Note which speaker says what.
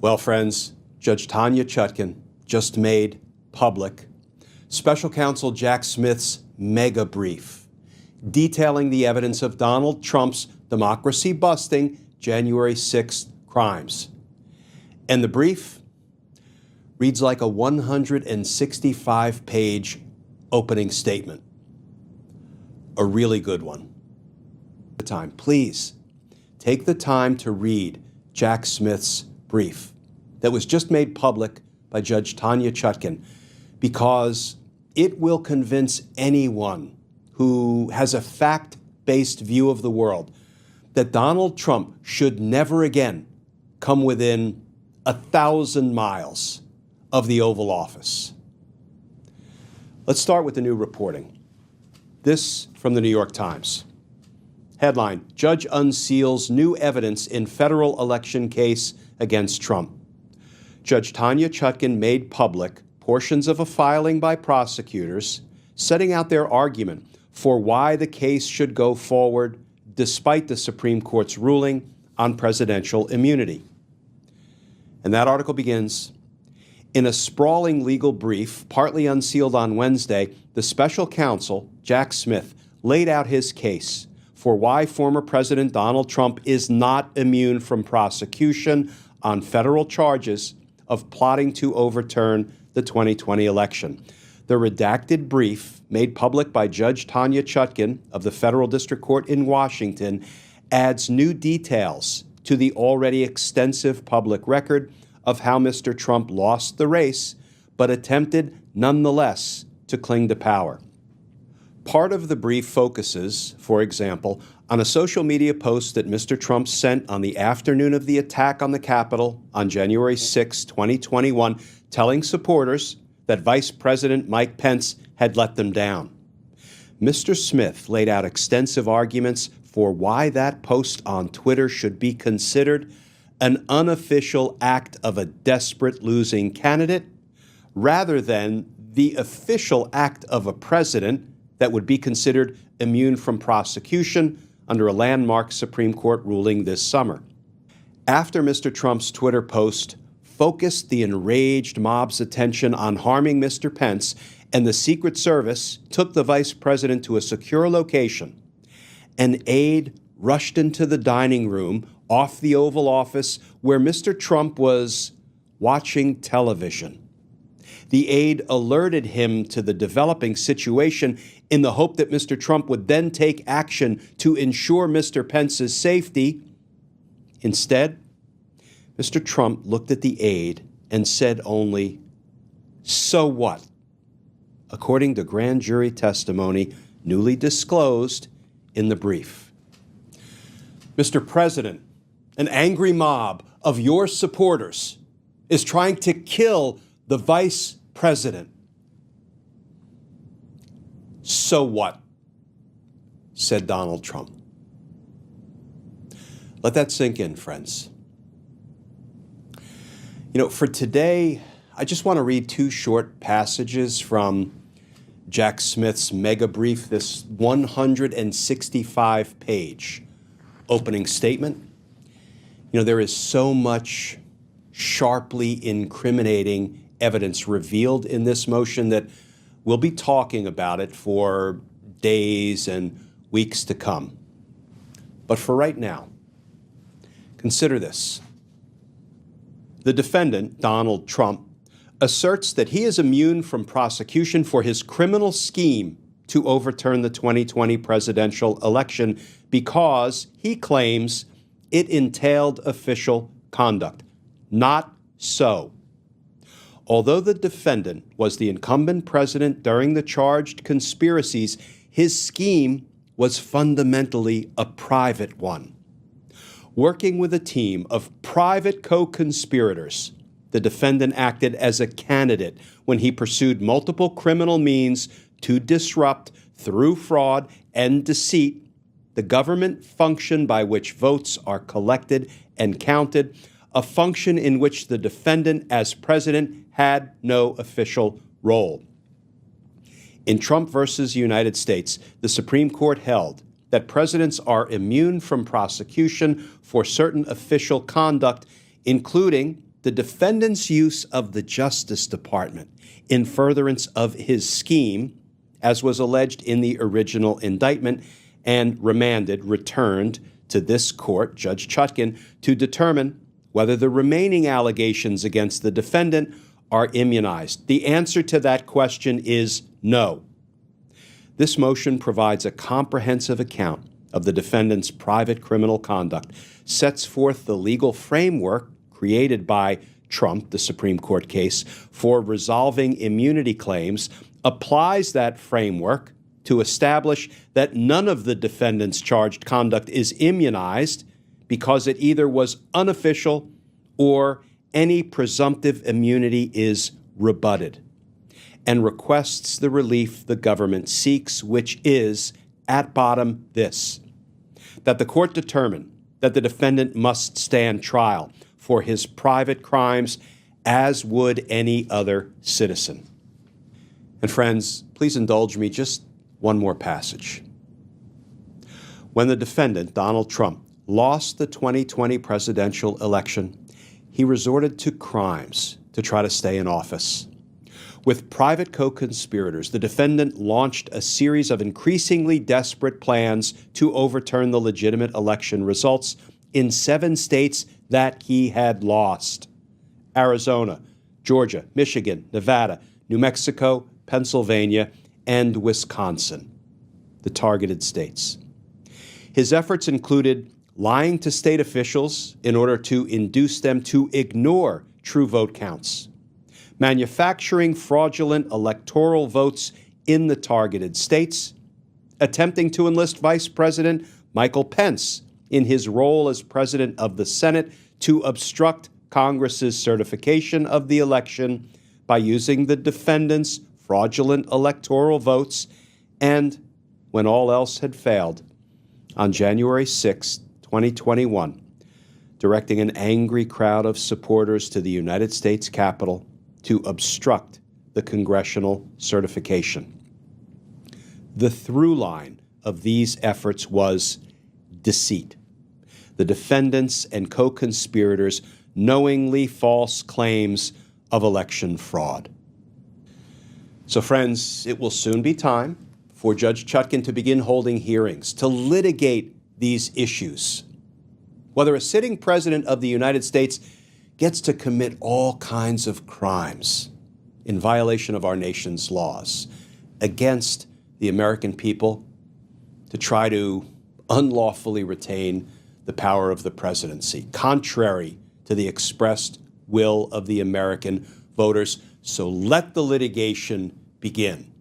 Speaker 1: Well, friends, Judge Tanya Chutkan just made public Special Counsel Jack Smith's mega brief detailing the evidence of Donald Trump's democracy-busting January 6th crimes. And the brief reads like a 165-page opening statement. A really good one. Please take the time to read Jack Smith's brief that was just made public by Judge Tanya Chutkan, because it will convince anyone who has a fact-based view of the world that Donald Trump should never again come within 1,000 miles of the Oval Office. Let's start with the new reporting. This from the New York Times. Headline: Judge unseals new evidence in federal election case against Trump. Judge Tanya Chutkan made public portions of a filing by prosecutors setting out their argument for why the case should go forward despite the Supreme Court's ruling on presidential immunity. And that article begins, in a sprawling legal brief, partly unsealed on Wednesday, the special counsel, Jack Smith, laid out his case for why former President Donald Trump is not immune from prosecution on federal charges of plotting to overturn the 2020 election. The redacted brief, made public by Judge Tanya Chutkan of the Federal District Court in Washington, adds new details to the already extensive public record of how Mr. Trump lost the race, but attempted nonetheless to cling to power. Part of the brief focuses, for example, on a social media post that Mr. Trump sent on the afternoon of the attack on the Capitol on January 6, 2021, telling supporters that Vice President Mike Pence had let them down. Mr. Smith laid out extensive arguments for why that post on Twitter should be considered an unofficial act of a desperate losing candidate, rather than the official act of a president that would be considered immune from prosecution under a landmark Supreme Court ruling this summer. After Mr. Trump's Twitter post focused the enraged mob's attention on harming Mr. Pence, and the Secret Service took the vice president to a secure location, an aide rushed into the dining room off the Oval Office where Mr. Trump was watching television. The aide alerted him to the developing situation in the hope that Mr. Trump would then take action to ensure Mr. Pence's safety. Instead, Mr. Trump looked at the aide and said only, "So what?" according to grand jury testimony newly disclosed in the brief. Mr. President, an angry mob of your supporters is trying to kill the vice president. So what? Said Donald Trump. Let that sink in, friends. For today, I just want to read two short passages from Jack Smith's mega brief, this 165-page opening statement. There is so much sharply incriminating evidence revealed in this motion that we'll be talking about it for days and weeks to come. But for right now, consider this. The defendant, Donald Trump, asserts that he is immune from prosecution for his criminal scheme to overturn the 2020 presidential election because, he claims, it entailed official conduct. Not so. Although the defendant was the incumbent president during the charged conspiracies, his scheme was fundamentally a private one. Working with a team of private co-conspirators, the defendant acted as a candidate when he pursued multiple criminal means to disrupt, through fraud and deceit, the government function by which votes are collected and counted, a function in which the defendant, as president, had no official role. In Trump versus United States, the Supreme Court held that presidents are immune from prosecution for certain official conduct, including the defendant's use of the Justice Department in furtherance of his scheme, as was alleged in the original indictment, and returned to this court, Judge Chutkan, to determine whether the remaining allegations against the defendant are immunized. The answer to that question is no. This motion provides a comprehensive account of the defendant's private criminal conduct, sets forth the legal framework created by Trump, the Supreme Court case, for resolving immunity claims, applies that framework to establish that none of the defendant's charged conduct is immunized because it either was unofficial or any presumptive immunity is rebutted, and requests the relief the government seeks, which is, at bottom, this: that the court determine that the defendant must stand trial for his private crimes as would any other citizen. And friends, please indulge me just one more passage. When the defendant, Donald Trump, lost the 2020 presidential election, he resorted to crimes to try to stay in office. With private co-conspirators, the defendant launched a series of increasingly desperate plans to overturn the legitimate election results in 7 states that he had lost: Arizona, Georgia, Michigan, Nevada, New Mexico, Pennsylvania, and Wisconsin, the targeted states. His efforts included lying to state officials in order to induce them to ignore true vote counts, manufacturing fraudulent electoral votes in the targeted states, attempting to enlist Vice President Mike Pence in his role as President of the Senate to obstruct Congress's certification of the election by using the defendant's fraudulent electoral votes, and, when all else had failed, on January 6, 2021, directing an angry crowd of supporters to the United States Capitol to obstruct the congressional certification. The through line of these efforts was deceit. The defendants and co-conspirators knowingly false claims of election fraud. So, friends, it will soon be time for Judge Chutkan to begin holding hearings to litigate these issues. Whether a sitting president of the United States gets to commit all kinds of crimes in violation of our nation's laws against the American people to try to unlawfully retain the power of the presidency, contrary to the expressed will of the American voters. So let the litigation begin.